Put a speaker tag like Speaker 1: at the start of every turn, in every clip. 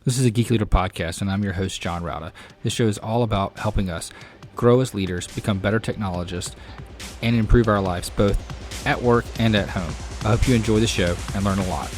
Speaker 1: This is a Geek Leader podcast, and I'm your host, John Rauda. This show is all about helping us grow as leaders, become better technologists, and improve our lives both at work and at home. I hope you enjoy the show and learn a lot.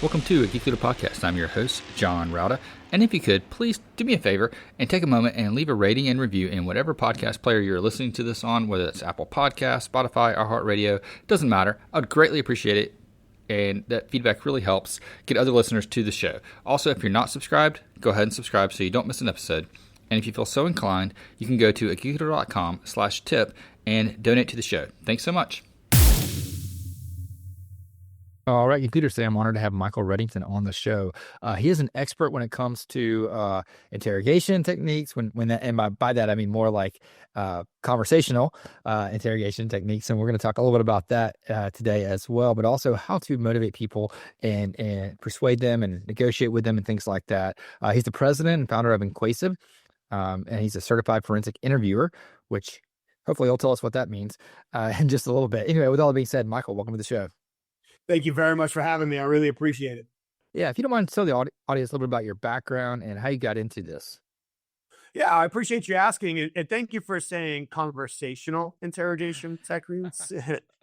Speaker 1: Welcome to a Geek Leader podcast. I'm your host, John Rauda. And if you could, please do me a favor and take a moment and leave a rating and review in whatever podcast player you're listening to this on, whether it's Apple Podcasts, Spotify, iHeartRadio, doesn't matter. I would greatly appreciate it, and that feedback really helps get other listeners to the show. Also, if you're not subscribed, go ahead and subscribe so you don't miss an episode. And if you feel so inclined, you can go to geekleader.com/tip and donate to the show. Thanks so much. All right, Geek Leader, today I'm honored to have Michael Reddington on the show. He is an expert when it comes to interrogation techniques. By that I mean more like conversational interrogation techniques, and we're going to talk a little bit about that today as well. But also how to motivate people and persuade them and negotiate with them and things like that. He's the president and founder of InQuasive, and he's a certified forensic interviewer, which hopefully he'll tell us what that means in just a little bit. Anyway, with all that being said, Michael, welcome to the show.
Speaker 2: Thank you very much for having me. I really appreciate it.
Speaker 1: Yeah, if you don't mind, tell the audience a little bit about your background and how you got into this.
Speaker 2: Yeah, I appreciate you asking, and thank you for saying conversational interrogation techniques.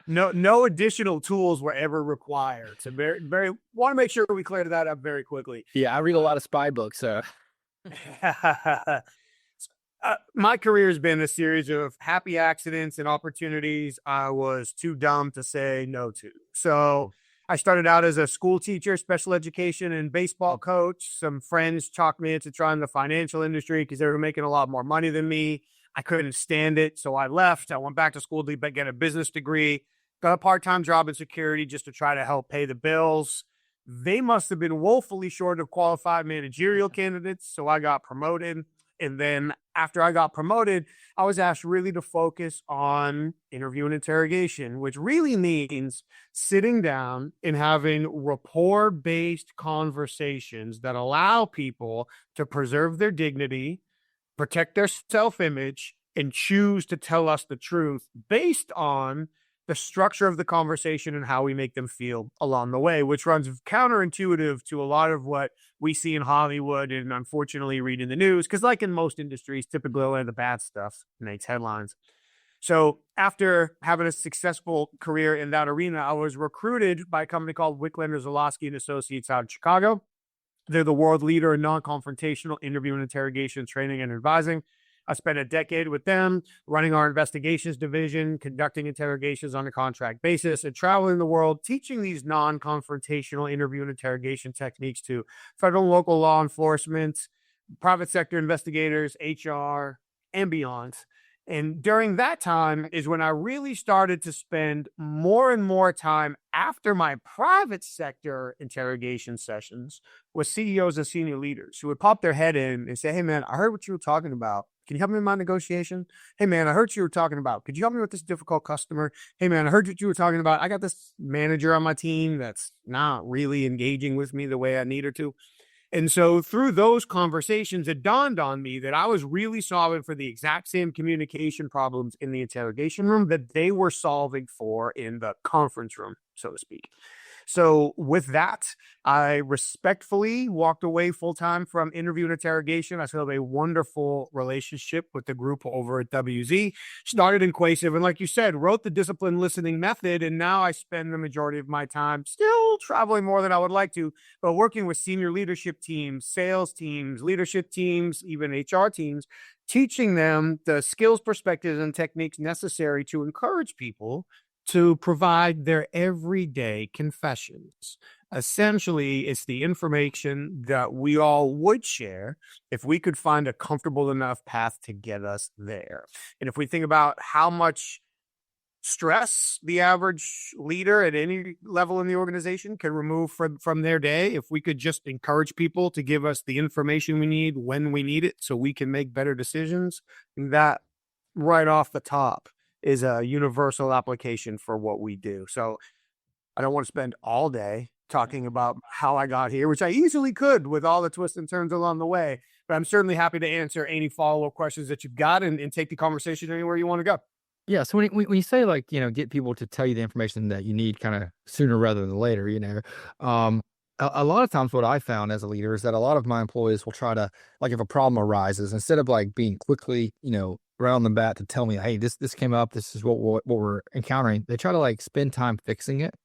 Speaker 2: No additional tools were ever required. So very want to make sure we clear that up very quickly.
Speaker 1: Yeah, I read a lot of spy books, so.
Speaker 2: My career has been a series of happy accidents and opportunities I was too dumb to say no to. So I started out as a school teacher, special education and baseball coach. Some friends talked me into trying the financial industry because they were making a lot more money than me. I couldn't stand it, so I left. I went back to school to get a business degree, got a part-time job in security just to try to help pay the bills. They must have been woefully short of qualified managerial candidates, so I got promoted. And then after I got promoted, I was asked really to focus on interview and interrogation, which really means sitting down and having rapport-based conversations that allow people to preserve their dignity, protect their self-image, and choose to tell us the truth based on the structure of the conversation and how we make them feel along the way, which runs counterintuitive to a lot of what we see in Hollywood and unfortunately read in the news. Because like in most industries, typically only the bad stuff makes headlines. So after having a successful career in that arena, I was recruited by a company called Wicklander-Zulawski Associates out of Chicago. They're the world leader in non-confrontational interview and interrogation training and advising. I spent a decade with them running our investigations division, conducting interrogations on a contract basis, and traveling the world teaching these non-confrontational interview and interrogation techniques to federal and local law enforcement, private sector investigators, HR, and beyond. And during that time is when I really started to spend more and more time after my private sector interrogation sessions with CEOs and senior leaders who would pop their head in and say, "Hey, man, I heard what you were talking about. Can you help me in my negotiation? Hey, man, I heard you were talking about, could you help me with this difficult customer? Hey, man, I heard what you were talking about. I got this manager on my team that's not really engaging with me the way I need her to." And so through those conversations, it dawned on me that I was really solving for the exact same communication problems in the interrogation room that they were solving for in the conference room, so to speak. So with that, I respectfully walked away full-time from interview and interrogation. I still have a wonderful relationship with the group over at WZ. Started InQuasive, and like you said, wrote the discipline listening method, and now I spend the majority of my time still traveling more than I would like to, but working with senior leadership teams, sales teams, leadership teams, even HR teams, teaching them the skills, perspectives, and techniques necessary to encourage people to provide their everyday confessions. Essentially, it's the information that we all would share if we could find a comfortable enough path to get us there. And if we think about how much stress the average leader at any level in the organization can remove from their day, if we could just encourage people to give us the information we need when we need it so we can make better decisions, that right off the top is a universal application for what we do. So I don't want to spend all day talking about how I got here, which I easily could with all the twists and turns along the way, but I'm certainly happy to answer any follow-up questions that you've got and take the conversation anywhere you want to go.
Speaker 1: Yeah. So when you say like, get people to tell you the information that you need kind of sooner rather than later, a lot of times what I found as a leader is that a lot of my employees will try to, like, if a problem arises, instead of like being quickly, right on the bat to tell me, hey, this came up, this is what we're encountering. They try to like spend time fixing it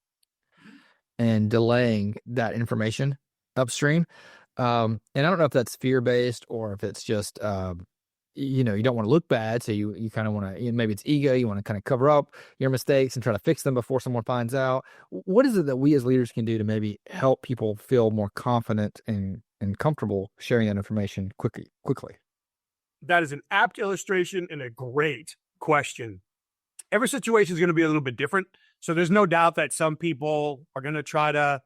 Speaker 1: and delaying that information upstream. And I don't know if that's fear based or if it's just, you don't want to look bad. So you kind of want to, maybe it's ego. You want to kind of cover up your mistakes and try to fix them before someone finds out. What is it that we as leaders can do to maybe help people feel more confident and comfortable sharing that information quickly?
Speaker 2: That is an apt illustration and a great question. Every situation is going to be a little bit different. So there's no doubt that some people are going to try to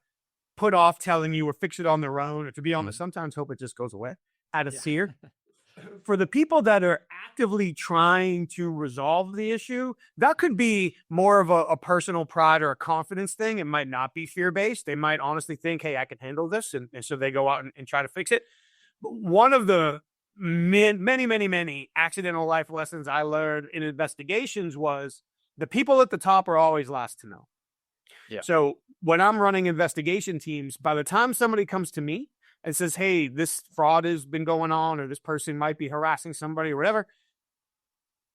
Speaker 2: put off telling you or fix it on their own. Or to be honest, sometimes hope it just goes away out of fear. For the people that are actively trying to resolve the issue, that could be more of a personal pride or a confidence thing. It might not be fear-based. They might honestly think, hey, I can handle this. And so they go out and try to fix it. But one of the many accidental life lessons I learned in investigations was the people at the top are always last to know.
Speaker 1: Yeah.
Speaker 2: So when I'm running investigation teams, by the time somebody comes to me and says, hey, this fraud has been going on, or this person might be harassing somebody or whatever,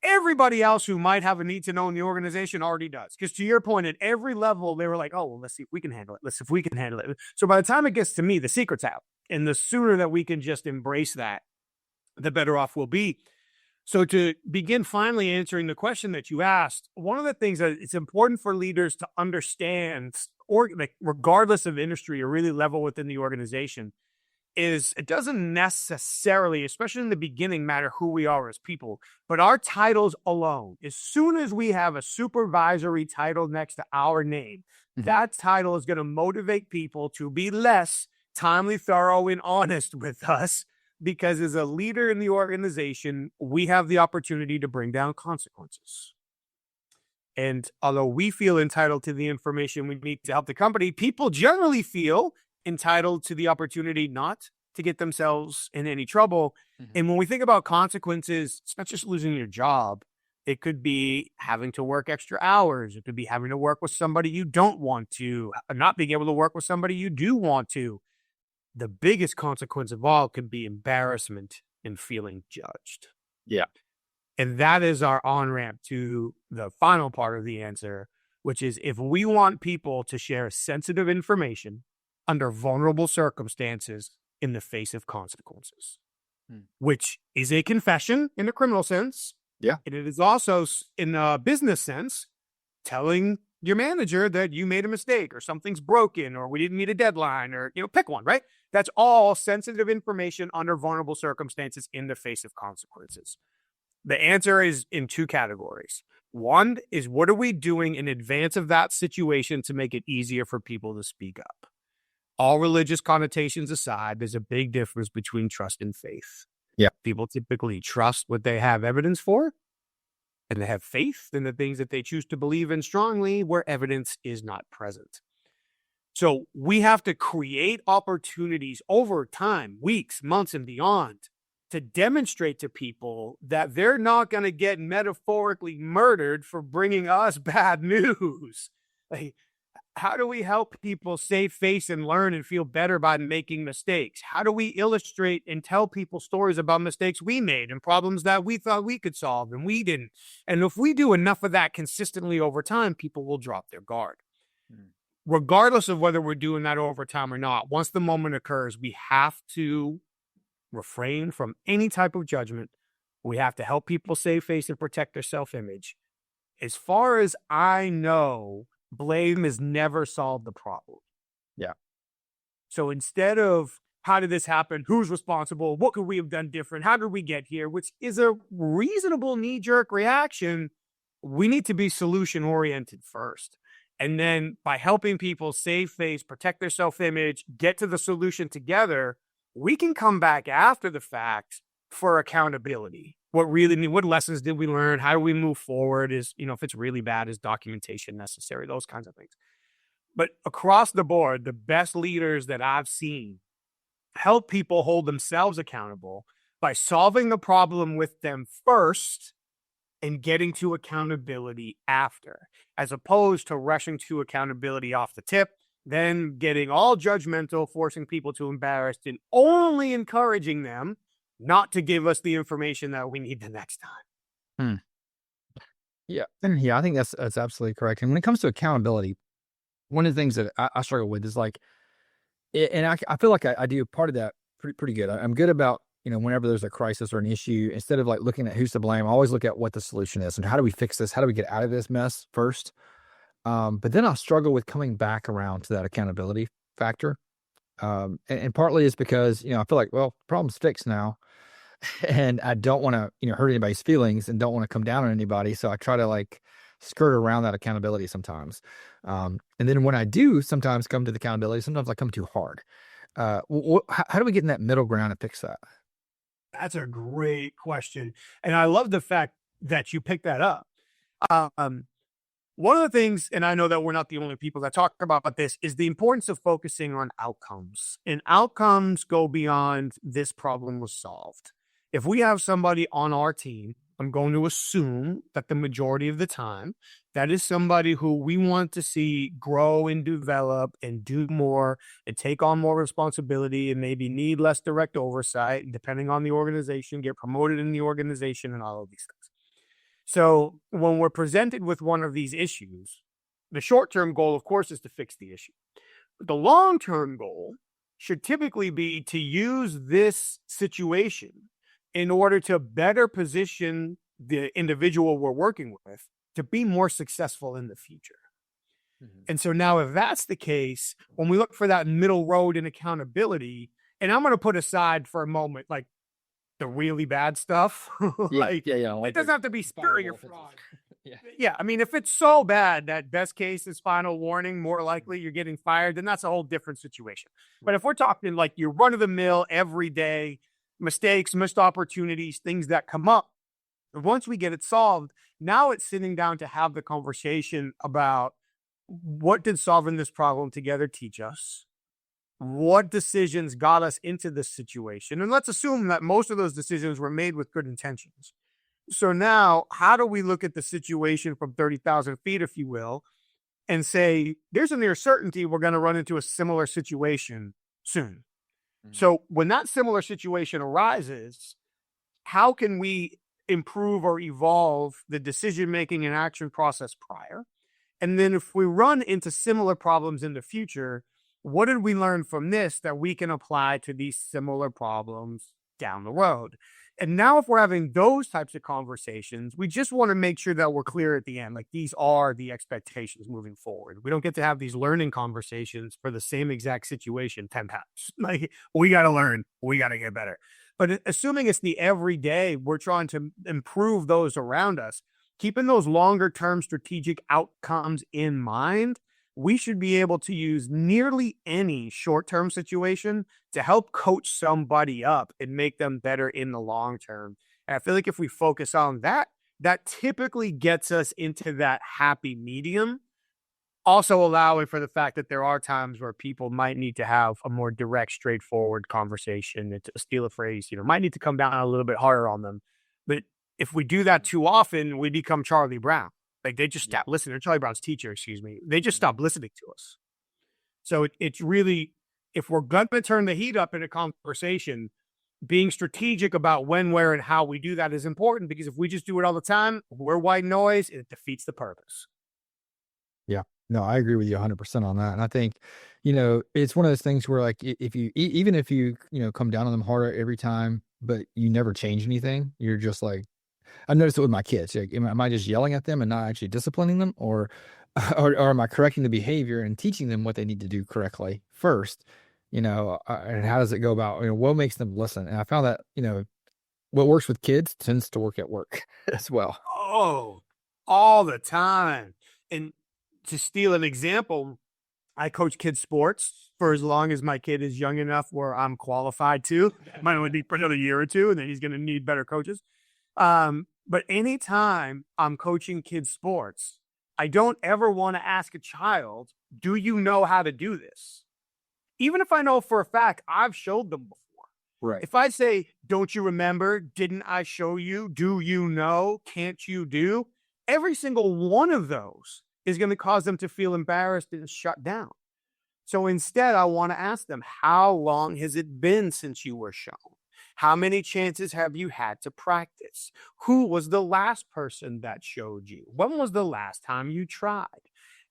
Speaker 2: everybody else who might have a need to know in the organization already does. Because to your point, at every level, they were like, oh, well, let's see if we can handle it. Let's see if we can handle it. So by the time it gets to me, the secret's out. And the sooner that we can just embrace that, the better off we'll be. So to begin finally answering the question that you asked, one of the things that it's important for leaders to understand, or like regardless of industry or really level within the organization, is it doesn't necessarily, especially in the beginning, matter who we are as people, but our titles alone. As soon as we have a supervisory title next to our name, that title is going to motivate people to be less timely, thorough, and honest with us. Because as a leader in the organization, we have the opportunity to bring down consequences. And although we feel entitled to the information we need to help the company, people generally feel entitled to the opportunity not to get themselves in any trouble. And when we think about consequences, it's not just losing your job. It could be having to work extra hours. It could be having to work with somebody you don't want to, not being able to work with somebody you do want to. The biggest consequence of all could be embarrassment and feeling judged.
Speaker 1: Yeah.
Speaker 2: And that is our on-ramp to the final part of the answer, which is if we want people to share sensitive information under vulnerable circumstances in the face of consequences, which is a confession in a criminal sense.
Speaker 1: Yeah.
Speaker 2: And it is also in a business sense, telling your manager that you made a mistake or something's broken or we didn't meet a deadline or, pick one, right? That's all sensitive information under vulnerable circumstances in the face of consequences. The answer is in two categories. One is, what are we doing in advance of that situation to make it easier for people to speak up? All religious connotations aside, there's a big difference between trust and faith.
Speaker 1: Yeah.
Speaker 2: People typically trust what they have evidence for, and they have faith in the things that they choose to believe in strongly where evidence is not present. So we have to create opportunities over time, weeks, months, and beyond, to demonstrate to people that they're not going to get metaphorically murdered for bringing us bad news. Like, how do we help people save face and learn and feel better by making mistakes? How do we illustrate and tell people stories about mistakes we made and problems that we thought we could solve and we didn't? And if we do enough of that consistently over time, people will drop their guard. Regardless of whether we're doing that over time or not, once the moment occurs, we have to refrain from any type of judgment. We have to help people save face and protect their self-image. As far as I know, blame has never solved the problem.
Speaker 1: Yeah.
Speaker 2: So instead of how did this happen? Who's responsible? What could we have done different? How did we get here? Which is a reasonable knee-jerk reaction. We need to be solution-oriented first. And then by helping people save face, protect their self-image, get to the solution together, we can come back after the fact for accountability. What lessons did we learn? How do we move forward? If it's really bad, is documentation necessary? Those kinds of things. But across the board, the best leaders that I've seen help people hold themselves accountable by solving the problem with them first and getting to accountability after, as opposed to rushing to accountability off the tip, then getting all judgmental, forcing people to embarrass, and only encouraging them not to give us the information that we need the next time.
Speaker 1: Hmm. Yeah. Yeah, I think that's absolutely correct. And when it comes to accountability, one of the things that I struggle with is like, and I feel like I do part of that pretty good. I'm good about, whenever there's a crisis or an issue, instead of like looking at who's to blame, I always look at what the solution is and how do we fix this? How do we get out of this mess first? But then I struggle with coming back around to that accountability factor. And partly it's because, I feel like, well, the problem's fixed now. And I don't want to, hurt anybody's feelings and don't want to come down on anybody. So I try to like skirt around that accountability sometimes. And then when I do sometimes come to the accountability, sometimes I come too hard. How do we get in that middle ground and fix that?
Speaker 2: That's a great question. And I love the fact that you picked that up. One of the things, and I know that we're not the only people that talk about this, is the importance of focusing on outcomes. And outcomes go beyond this problem was solved. If we have somebody on our team, I'm going to assume that the majority of the time, that is somebody who we want to see grow and develop and do more and take on more responsibility and maybe need less direct oversight, depending on the organization, get promoted in the organization and all of these things. So when we're presented with one of these issues, the short-term goal, of course, is to fix the issue. But the long-term goal should typically be to use this situation in order to better position the individual we're working with to be more successful in the future. Mm-hmm. And so now if that's the case, when we look for that middle road in accountability, and I'm going to put aside for a moment, like the really bad stuff, like it doesn't have to be spurring or fraud. Yeah. I mean, if it's so bad that best case is final warning, more likely you're getting fired, then that's a whole different situation. But if we're talking like your run of the mill every day, mistakes, missed opportunities, things that come up, once we get it solved, now it's sitting down to have the conversation about what did solving this problem together teach us? What decisions got us into this situation? And let's assume that most of those decisions were made with good intentions. So now, how do we look at the situation from 30,000 feet, if you will, and say, there's a near certainty we're going to run into a similar situation soon. Mm-hmm. So when that similar situation arises, how can we improve or evolve the decision-making and action process prior? And then if we run into similar problems in the future, what did we learn from this that we can apply to these similar problems down the road? And now if we're having those types of conversations, we just want to make sure that we're clear at the end. Like these are the expectations moving forward. We don't get to have these learning conversations for the same exact situation 10 times. Like we got to learn, we got to get better. But assuming it's the everyday, we're trying to improve those around us, keeping those longer term strategic outcomes in mind, we should be able to use nearly any short-term situation to help coach somebody up and make them better in the long term. And I feel like if we focus on that, that typically gets us into that happy medium, also allowing for the fact that there are times where people might need to have a more direct, straightforward conversation. And to steal a phrase, might need to come down a little bit harder on them. But if we do that too often, we become Charlie Brown. Like they just stop listening. Or Charlie Brown's teacher, excuse me. They just stop listening to us. So it's really, if we're going to turn the heat up in a conversation, being strategic about when, where, and how we do that is important, because if we just do it all the time, we're white noise, it defeats the purpose.
Speaker 1: Yeah, no, I agree with you 100% on that. And I think, it's one of those things where like, if you, even if you, come down on them harder every time, but you never change anything, you're just like, I noticed it with my kids. Like, am I just yelling at them and not actually disciplining them, or am I correcting the behavior and teaching them what they need to do correctly first? And how does it go about? What makes them listen? And I found that what works with kids tends to work at work as well.
Speaker 2: Oh, all the time. And to steal an example, I coach kids sports for as long as my kid is young enough where I'm qualified to. Might only be for another year or two, and then he's going to need better coaches. But anytime I'm coaching kids sports, I don't ever want to ask a child, do you know how to do this? Even if I know for a fact I've showed them before.
Speaker 1: Right.
Speaker 2: If I say, don't you remember? Didn't I show you? Do you know? Can't you do? Every single one of those is going to cause them to feel embarrassed and shut down. So instead, I want to ask them, how long has it been since you were shown? How many chances have you had to practice? Who was the last person that showed you? When was the last time you tried?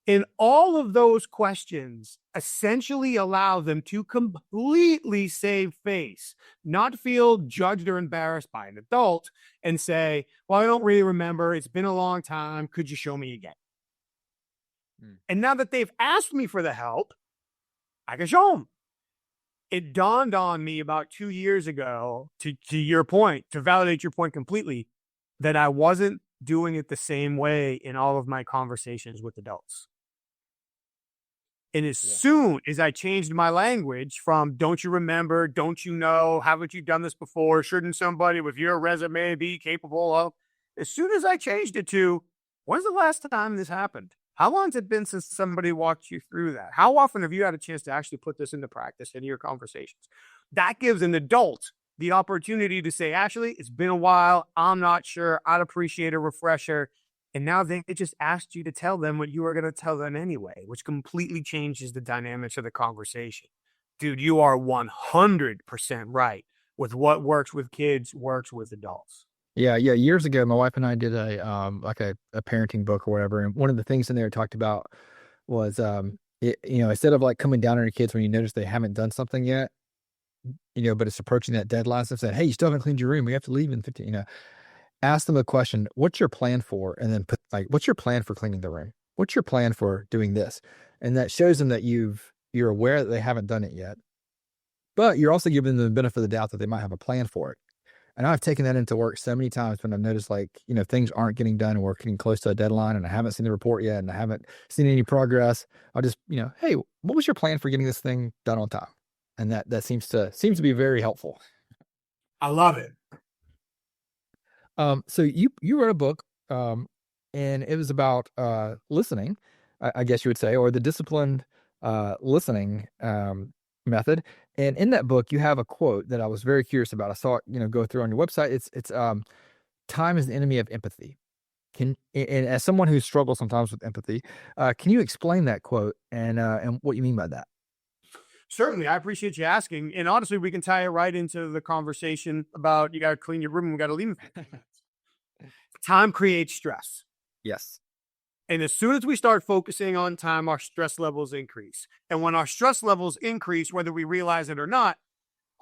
Speaker 2: And all of those questions essentially allow them to completely save face, not feel judged or embarrassed by an adult and say, well, I don't really remember. It's been a long time. Could you show me again? And now that they've asked me for the help, I can show them. It dawned on me about 2 years ago, to your point, to validate your point completely, that I wasn't doing it the same way in all of my conversations with adults. And as soon as I changed my language from don't you remember, don't you know, haven't you done this before, shouldn't somebody with your resume be capable of, as soon as I changed it to, when's the last time this happened? How long has it been since somebody walked you through that? How often have you had a chance to actually put this into practice in your conversations? That gives an adult the opportunity to say, actually, it's been a while. I'm not sure. I'd appreciate a refresher. And now they just asked you to tell them what you were going to tell them anyway, which completely changes the dynamics of the conversation. Dude, you are 100% right with what works with kids works with adults.
Speaker 1: Yeah, yeah. Years ago, my wife and I did a parenting book or whatever, and one of the things in there it talked about was instead of like coming down on your kids when you notice they haven't done something yet, but it's approaching that deadline, so said, hey, you still haven't cleaned your room, we have to leave in 15. Ask them a question, what's your plan for? And then put what's your plan for cleaning the room? What's your plan for doing this? And that shows them that you're aware that they haven't done it yet, but you're also giving them the benefit of the doubt that they might have a plan for it. And I've taken that into work so many times when I've noticed things aren't getting done and we're getting close to a deadline and I haven't seen the report yet and I haven't seen any progress. I'll just, hey, what was your plan for getting this thing done on time? And that seems to be very helpful.
Speaker 2: I love it.
Speaker 1: So you wrote a book, and it was about listening, I guess you would say, or the disciplined listening method. And in that book, you have a quote that I was very curious about. I saw it, go through on your website. It's time is the enemy of empathy. And as someone who struggles sometimes with empathy, can you explain that quote and what you mean by that?
Speaker 2: Certainly. I appreciate you asking. And honestly, we can tie it right into the conversation about you got to clean your room and we got to leave. Time creates stress.
Speaker 1: Yes.
Speaker 2: And as soon as we start focusing on time, our stress levels increase. And when our stress levels increase, whether we realize it or not,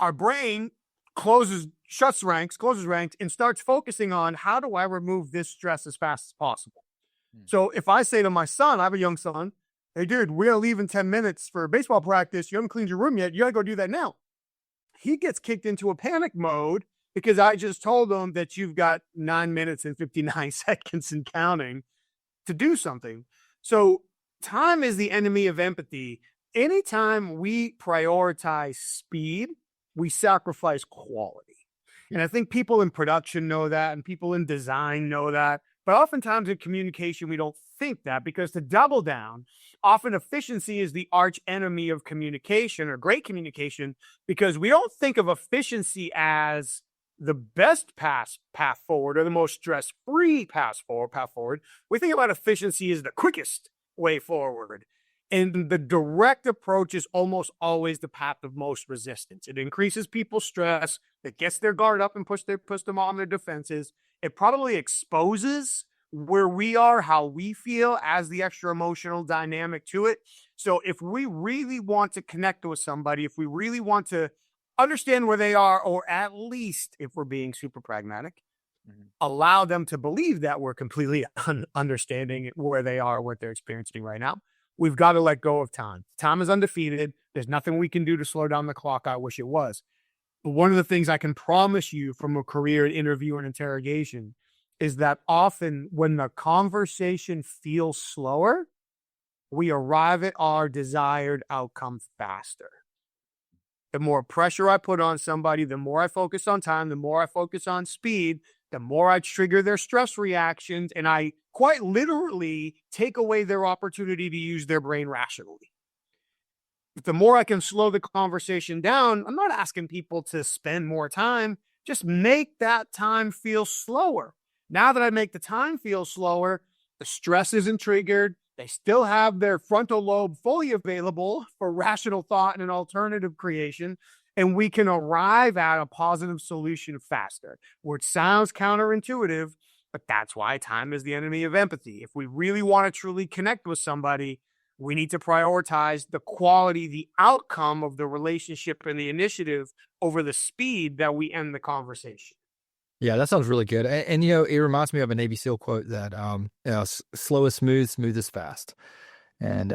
Speaker 2: our brain closes ranks, and starts focusing on how do I remove this stress as fast as possible. So if I say to my son, I have a young son, hey, dude, we're going to leave in 10 minutes for baseball practice. You haven't cleaned your room yet. You got to go do that now. He gets kicked into a panic mode because I just told him that you've got 9 minutes and 59 seconds and counting to do something. So time is the enemy of empathy. Anytime we prioritize speed, we sacrifice quality. And I think people in production know that, and people in design know that. But oftentimes in communication, we don't think that, because to double down, often efficiency is the arch enemy of communication or great communication, because we don't think of efficiency as the best path forward or the most stress-free path forward. We think about efficiency as the quickest way forward. And the direct approach is almost always the path of most resistance. It increases people's stress. It gets their guard up and push them on their defenses. It probably exposes where we are, how we feel as the extra emotional dynamic to it. So if we really want to connect with somebody, if we really want to understand where they are, or at least if we're being super pragmatic, allow them to believe that we're completely understanding where they are, what they're experiencing right now, we've got to let go of time. Time is undefeated. There's nothing we can do to slow down the clock. I wish it was. But one of the things I can promise you from a career in interview and interrogation is that often when the conversation feels slower, we arrive at our desired outcome faster. The more pressure I put on somebody, the more I focus on time, the more I focus on speed, the more I trigger their stress reactions, and I quite literally take away their opportunity to use their brain rationally. The more I can slow the conversation down, I'm not asking people to spend more time, just make that time feel slower. Now that I make the time feel slower, the stress isn't triggered. They still have their frontal lobe fully available for rational thought and an alternative creation. And we can arrive at a positive solution faster, where it sounds counterintuitive, but that's why time is the enemy of empathy. If we really want to truly connect with somebody, we need to prioritize the quality, the outcome of the relationship and the initiative over the speed that we end the conversation.
Speaker 1: Yeah, that sounds really good. And it reminds me of a Navy SEAL quote that slow is smooth, smooth is fast. And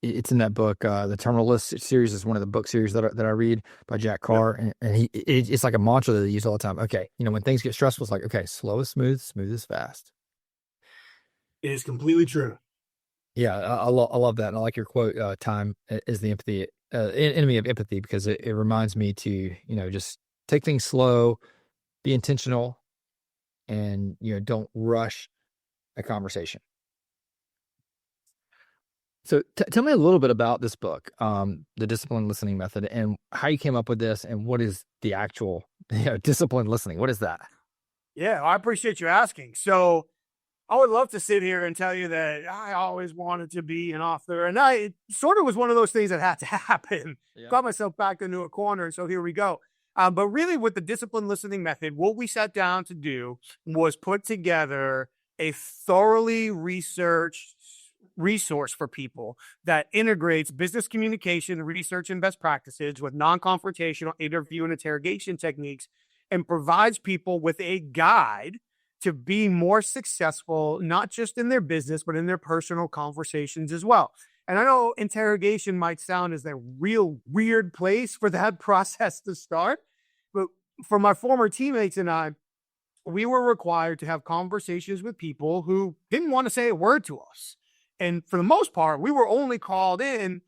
Speaker 1: it's in that book. The Terminal List series is one of the book series that I read by Jack Carr, and it's like a mantra that they use all the time. Okay, when things get stressful, it's like, okay, slow is smooth, smooth is fast.
Speaker 2: It is completely true.
Speaker 1: Yeah, I love that, and I like your quote. Time is the enemy of empathy, because it reminds me to just take things slow, be intentional, and don't rush a conversation. So tell me a little bit about this book, the disciplined listening method, and how you came up with this, and what is the actual disciplined listening? What is that?
Speaker 2: Yeah, I appreciate you asking. So I would love to sit here and tell you that I always wanted to be an author, and it sort of was one of those things that had to happen. Yeah. Got myself back into a corner, and so here we go. But really, with the disciplined listening method, what we sat down to do was put together a thoroughly researched resource for people that integrates business communication, research, and best practices with non-confrontational interview and interrogation techniques, and provides people with a guide to be more successful, not just in their business, but in their personal conversations as well. And I know interrogation might sound as a real weird place for that process to start, but for my former teammates and I, we were required to have conversations with people who didn't want to say a word to us. And for the most part, we were only called in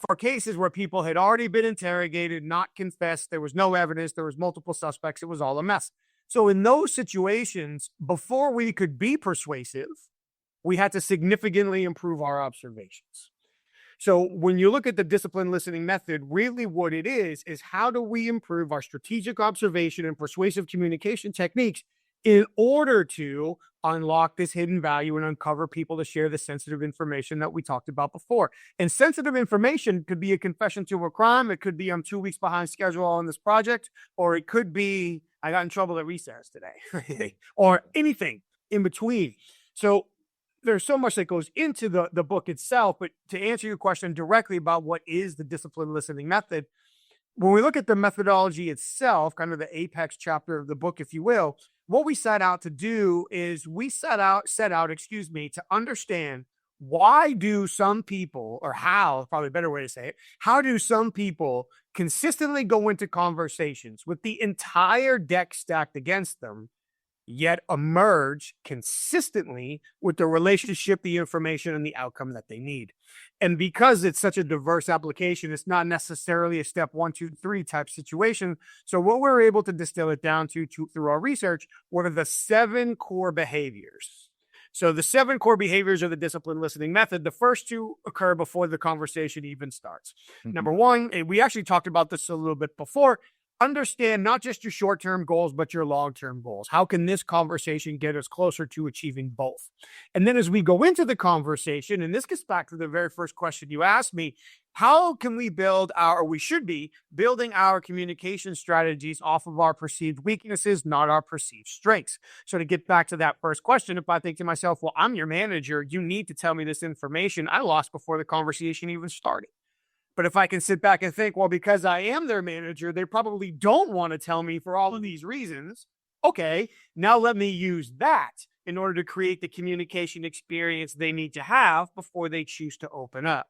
Speaker 2: for cases where people had already been interrogated, not confessed, there was no evidence, there was multiple suspects, it was all a mess. So in those situations, before we could be persuasive, we had to significantly improve our observations. So when you look at the disciplined listening method, really what it is how do we improve our strategic observation and persuasive communication techniques in order to unlock this hidden value and uncover people to share the sensitive information that we talked about before. And sensitive information could be a confession to a crime. It could be I'm 2 weeks behind schedule on this project, or it could be I got in trouble at recess today, or anything in between. So there's so much that goes into the book itself, but to answer your question directly about what is the disciplined listening method, when we look at the methodology itself, kind of the apex chapter of the book, if you will, what we set out to do is we set out, to understand why do some people, or how, probably a better way to say it, how do some people consistently go into conversations with the entire deck stacked against them, yet emerge consistently with the relationship, the information, and the outcome that they need. And because it's such a diverse application, it's not necessarily a step 1, 2, 3 type situation. So what we're able to distill it down to through our research, what are the 7 core behaviors? So the 7 core behaviors of the disciplined listening method, the first 2 occur before the conversation even starts. Mm-hmm. Number 1, and we actually talked about this a little bit before, understand not just your short-term goals, but your long-term goals. How can this conversation get us closer to achieving both? And then as we go into the conversation, and this gets back to the very first question you asked me, how can we we should be building our communication strategies off of our perceived weaknesses, not our perceived strengths? So to get back to that first question, if I think to myself, well, I'm your manager, you need to tell me this information, I lost before the conversation even started. But if I can sit back and think, well, because I am their manager, they probably don't want to tell me for all of these reasons. Okay, now let me use that in order to create the communication experience they need to have before they choose to open up.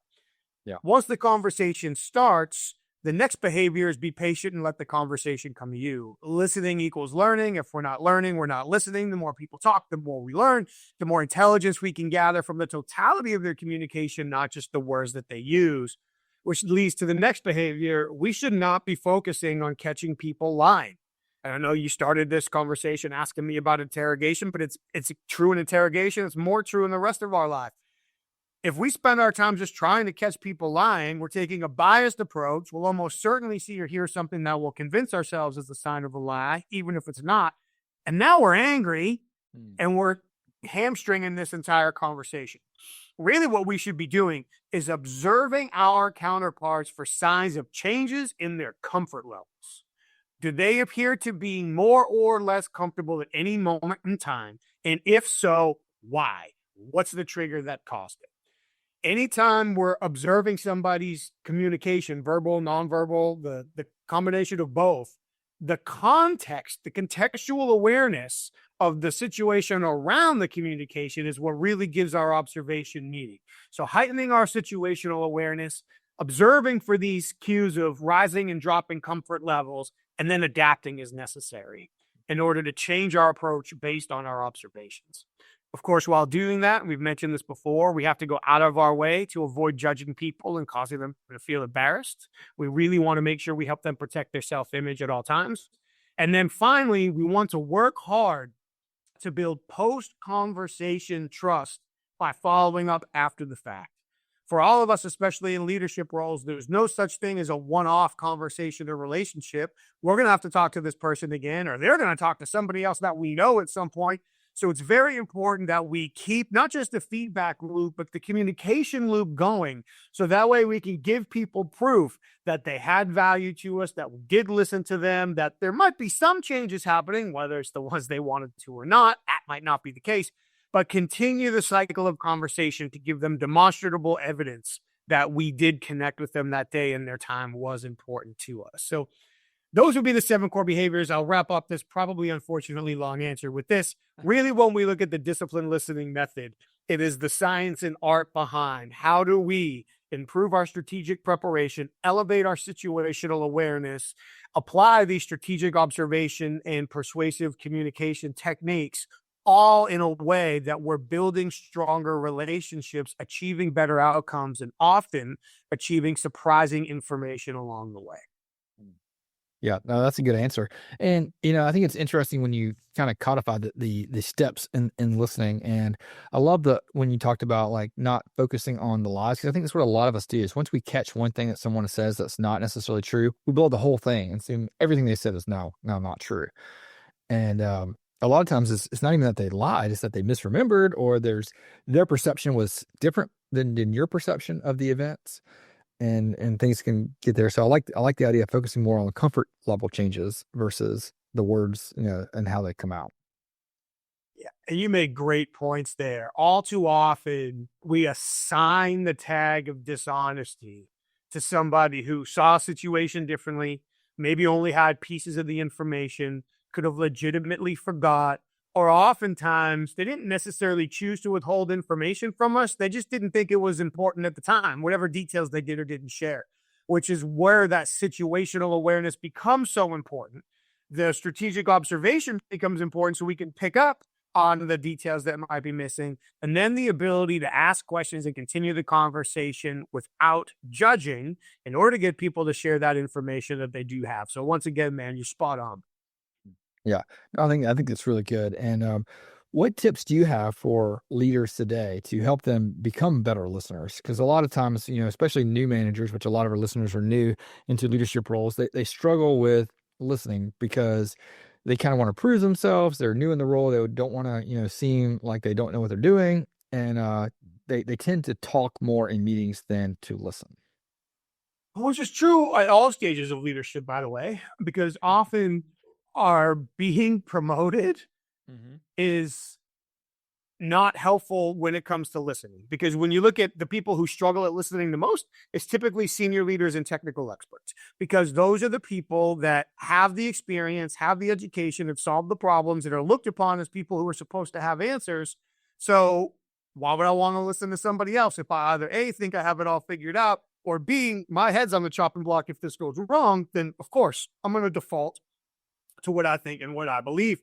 Speaker 2: Yeah. Once the conversation starts, the next behavior is be patient and let the conversation come to you. Listening equals learning. If we're not learning, we're not listening. The more people talk, the more we learn, the more intelligence we can gather from the totality of their communication, not just the words that they use. Which leads to the next behavior. We should not be focusing on catching people lying. And I know you started this conversation asking me about interrogation, but it's true in interrogation. It's more true in the rest of our life. If we spend our time just trying to catch people lying, we're taking a biased approach. We'll almost certainly see or hear something that will convince ourselves is the sign of a lie, even if it's not. And now we're angry and we're hamstringing this entire conversation. Really, what we should be doing is observing our counterparts for signs of changes in their comfort levels. Do they appear to be more or less comfortable at any moment in time? And if so, why? What's the trigger that caused it? Anytime we're observing somebody's communication, verbal, nonverbal, the combination of both, the context, the contextual awareness of the situation around the communication is what really gives our observation meaning. So heightening our situational awareness, observing for these cues of rising and dropping comfort levels, and then adapting as necessary in order to change our approach based on our observations. Of course, while doing that, we've mentioned this before, we have to go out of our way to avoid judging people and causing them to feel embarrassed. We really want to make sure we help them protect their self-image at all times. And then finally, we want to work hard to build post-conversation trust by following up after the fact. For all of us, especially in leadership roles, there's no such thing as a one-off conversation or relationship. We're going to have to talk to this person again, or they're going to talk to somebody else that we know at some point. So it's very important that we keep not just the feedback loop, but the communication loop going. So that way we can give people proof that they had value to us, that we did listen to them, that there might be some changes happening, whether it's the ones they wanted to or not. That might not be the case, but continue the cycle of conversation to give them demonstrable evidence that we did connect with them that day and their time was important to us. So those would be the 7 core behaviors. I'll wrap up this probably unfortunately long answer with this. Really, when we look at the disciplined listening method, it is the science and art behind how do we improve our strategic preparation, elevate our situational awareness, apply these strategic observation and persuasive communication techniques, all in a way that we're building stronger relationships, achieving better outcomes, and often achieving surprising information along the way.
Speaker 1: Yeah, no, that's a good answer. And, I think it's interesting when you kind of codify the steps in listening. And I love when you talked about like not focusing on the lies, because I think that's what a lot of us do is once we catch one thing that someone says that's not necessarily true, we build the whole thing and assume everything they said is no, not true. And a lot of times it's not even that they lied, it's that they misremembered or their perception was different than your perception of the events. And things can get there. So I like the idea of focusing more on the comfort level changes versus the words, and how they come out.
Speaker 2: Yeah, and you make great points there. All too often, we assign the tag of dishonesty to somebody who saw a situation differently, maybe only had pieces of the information, could have legitimately forgot, or oftentimes they didn't necessarily choose to withhold information from us. They just didn't think it was important at the time, whatever details they did or didn't share, which is where that situational awareness becomes so important. The strategic observation becomes important so we can pick up on the details that might be missing. And then the ability to ask questions and continue the conversation without judging in order to get people to share that information that they do have. So once again, man, you're spot on.
Speaker 1: Yeah, I think that's really good. And what tips do you have for leaders today to help them become better listeners? Because a lot of times, especially new managers, which a lot of our listeners are new into leadership roles, they struggle with listening because they kind of want to prove themselves. They're new in the role. They don't want to, seem like they don't know what they're doing. And they tend to talk more in meetings than to listen.
Speaker 2: Which is true at all stages of leadership, by the way, because often our being promoted is not helpful when it comes to listening. Because when you look at the people who struggle at listening the most, it's typically senior leaders and technical experts, because those are the people that have the experience, have the education, have solved the problems, and are looked upon as people who are supposed to have answers. So why would I want to listen to somebody else if I either A, think I have it all figured out, or B, my head's on the chopping block if this goes wrong? Then of course I'm going to default to what I think and what I believe.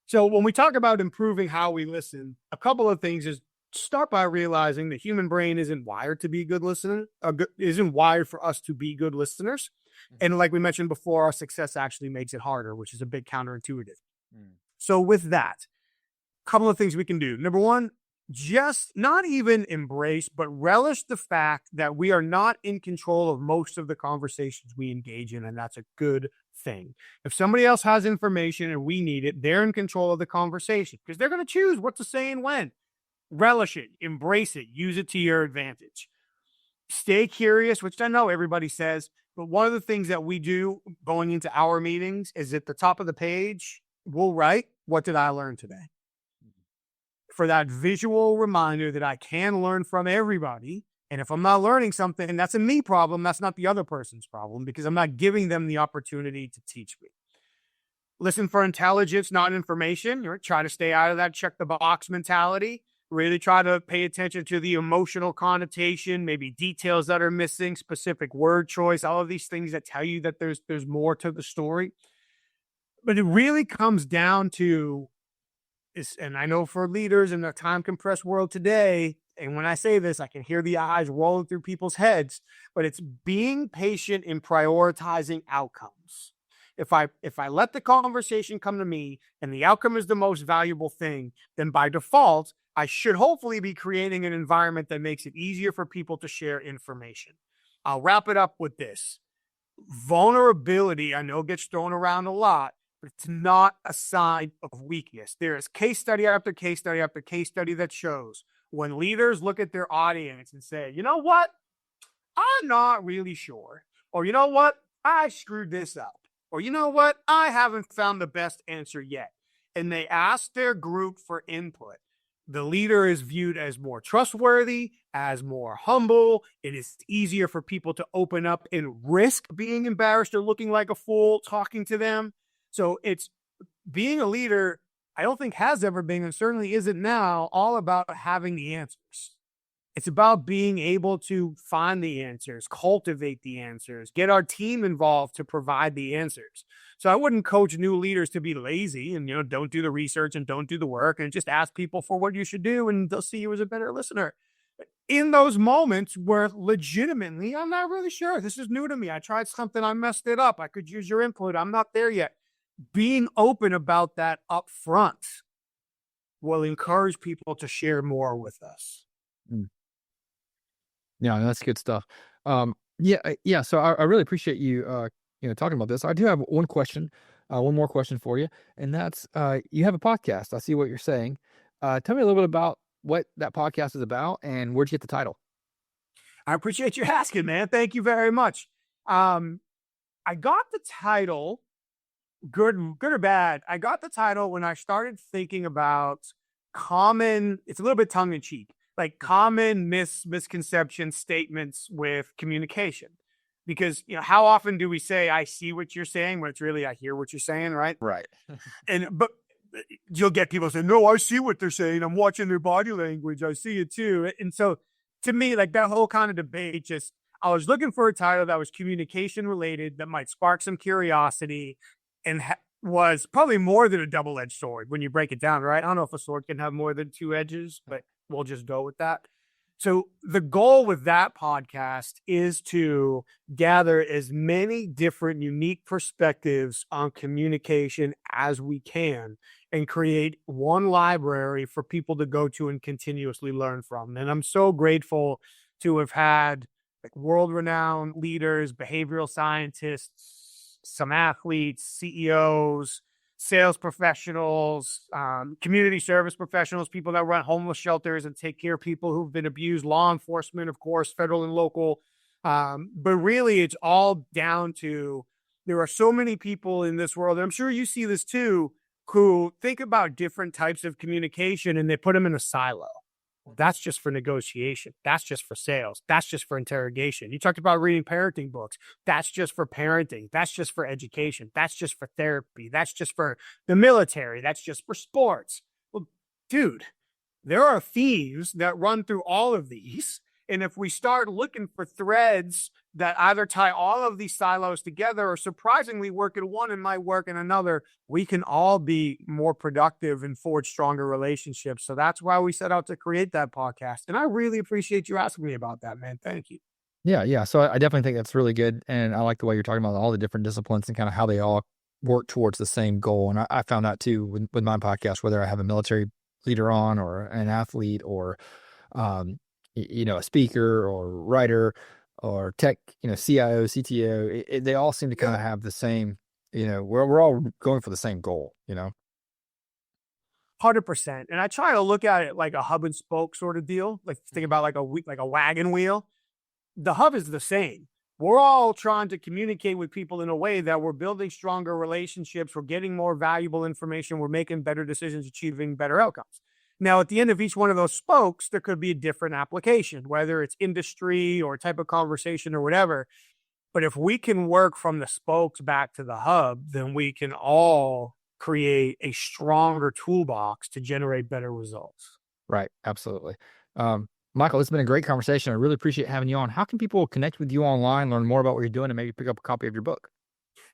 Speaker 2: So when we talk about improving how we listen, a couple of things is start by realizing the human brain isn't wired to be good listener, isn't wired for us to be good listeners. And like we mentioned before, our success actually makes it harder, which is a big counterintuitive. So with that, a couple of things we can do. Number one, just not even embrace, but relish the fact that we are not in control of most of the conversations we engage in. And that's a good thing. If somebody else has information and we need it, they're in control of the conversation because they're going to choose what to say and when. Relish it, embrace it, use it to your advantage. Stay curious, which I know everybody says, but one of the things that we do going into our meetings is at the top of the page, we'll write, what did I learn today? For that visual reminder that I can learn from everybody. And if I'm not learning something, that's a me problem. That's not the other person's problem because I'm not giving them the opportunity to teach me. Listen for intelligence, not information. Try to stay out of that check the box mentality. Really try to pay attention to the emotional connotation, maybe details that are missing, specific word choice, all of these things that tell you that there's more to the story. But it really comes down to, and I know for leaders in the time compressed world today, and when I say this, I can hear the eyes rolling through people's heads, but it's being patient in prioritizing outcomes. If I let the conversation come to me and the outcome is the most valuable thing, then by default, I should hopefully be creating an environment that makes it easier for people to share information. I'll wrap it up with this. Vulnerability, I know, gets thrown around a lot, but it's not a sign of weakness. There is case study after case study after case study that shows when leaders look at their audience and say, you know what? I'm not really sure. Or you know what? I screwed this up. Or you know what? I haven't found the best answer yet. And they ask their group for input. The leader is viewed as more trustworthy, as more humble. It is easier for people to open up and risk being embarrassed or looking like a fool talking to them. So it's being a leader, I don't think has ever been, and certainly isn't now, all about having the answers. It's about being able to find the answers, cultivate the answers, get our team involved to provide the answers. So I wouldn't coach new leaders to be lazy and, don't do the research and don't do the work and just ask people for what you should do and they'll see you as a better listener. In those moments where legitimately, I'm not really sure. This is new to me. I tried something. I messed it up. I could use your input. I'm not there yet. Being open about that up front will encourage people to share more with us.
Speaker 1: Mm. Yeah, that's good stuff. Yeah. So I really appreciate you, talking about this. I do have one more question for you, and that's you have a podcast. I see what you're saying. Tell me a little bit about what that podcast is about and where'd you get the title?
Speaker 2: I appreciate you asking, man. Thank you very much. I got the title, good or bad. I got the title when I started thinking about it's a little bit tongue in cheek, like common misconception statements with communication. Because, how often do we say, I see what you're saying, when it's really, I hear what you're saying, right?
Speaker 1: Right.
Speaker 2: But you'll get people saying, no, I see what they're saying. I'm watching their body language. I see it too. And so to me, like that whole kind of debate, I was looking for a title that was communication related, that might spark some curiosity and was probably more than a double-edged sword when you break it down, right? I don't know if a sword can have more than two edges, but we'll just go with that. So the goal with that podcast is to gather as many different unique perspectives on communication as we can and create one library for people to go to and continuously learn from. And I'm so grateful to have had world-renowned leaders, behavioral scientists, some athletes, CEOs, sales professionals, community service professionals, people that run homeless shelters and take care of people who've been abused, law enforcement, of course, federal and local. But really, it's all down to there are so many people in this world, and I'm sure you see this too, who think about different types of communication and they put them in a silo. That's just for negotiation. That's just for sales. That's just for interrogation. You talked about reading parenting books. That's just for parenting. That's just for education. That's just for therapy. That's just for the military. That's just for sports. Well, dude, there are themes that run through all of these. And if we start looking for threads that either tie all of these silos together or surprisingly work in one and might work in another, we can all be more productive and forge stronger relationships. So that's why we set out to create that podcast. And I really appreciate you asking me about that, man. Thank you.
Speaker 1: Yeah. So I definitely think that's really good. And I like the way you're talking about all the different disciplines and kind of how they all work towards the same goal. And I found that too with my podcast, whether I have a military leader on, or an athlete, or a speaker or writer or tech, CIO, CTO, they all seem to kind of have the same, we're all going for the same goal,
Speaker 2: 100%. And I try to look at it like a hub and spoke sort of deal. Like think about like a wagon wheel. The hub is the same. We're all trying to communicate with people in a way that we're building stronger relationships. We're getting more valuable information. We're making better decisions, achieving better outcomes. Now, at the end of each one of those spokes, there could be a different application, whether it's industry or type of conversation or whatever. But if we can work from the spokes back to the hub, then we can all create a stronger toolbox to generate better results.
Speaker 1: Right. Absolutely. Michael, it's been a great conversation. I really appreciate having you on. How can people connect with you online, learn more about what you're doing, and maybe pick up a copy of your book?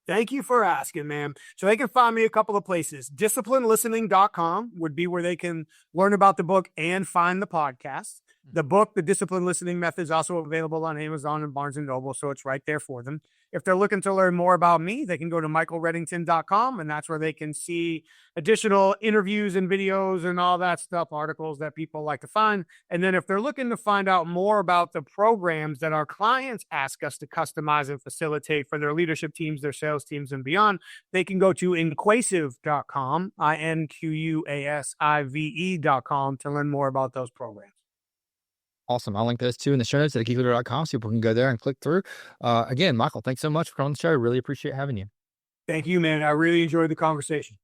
Speaker 2: Thank you for asking, man. So they can find me a couple of places. DisciplinedListening.com would be where they can learn about the book and find the podcast. The book, The Disciplined Listening Method, is also available on Amazon and Barnes & Noble, so it's right there for them. If they're looking to learn more about me, they can go to michaelreddington.com, and that's where they can see additional interviews and videos and all that stuff, articles that people like to find. And then if they're looking to find out more about the programs that our clients ask us to customize and facilitate for their leadership teams, their sales teams, and beyond, they can go to InQuasive.com, InQuasive.com, to learn more about those programs.
Speaker 1: Awesome. I'll link those two in the show notes at geekleader.com so people can go there and click through. Again, Michael, thanks so much for coming on the show. Really appreciate having you.
Speaker 2: Thank you, man. I really enjoyed the conversation.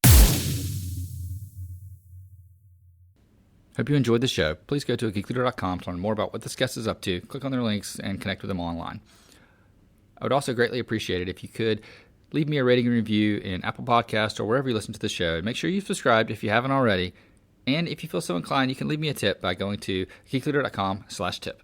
Speaker 1: Hope you enjoyed the show. Please go to geekleader.com to learn more about what this guest is up to, click on their links, and connect with them online. I would also greatly appreciate it if you could leave me a rating and review in Apple Podcasts or wherever you listen to the show. And make sure you've subscribed if you haven't already. And if you feel so inclined, you can leave me a tip by going to geekleader.com/tip.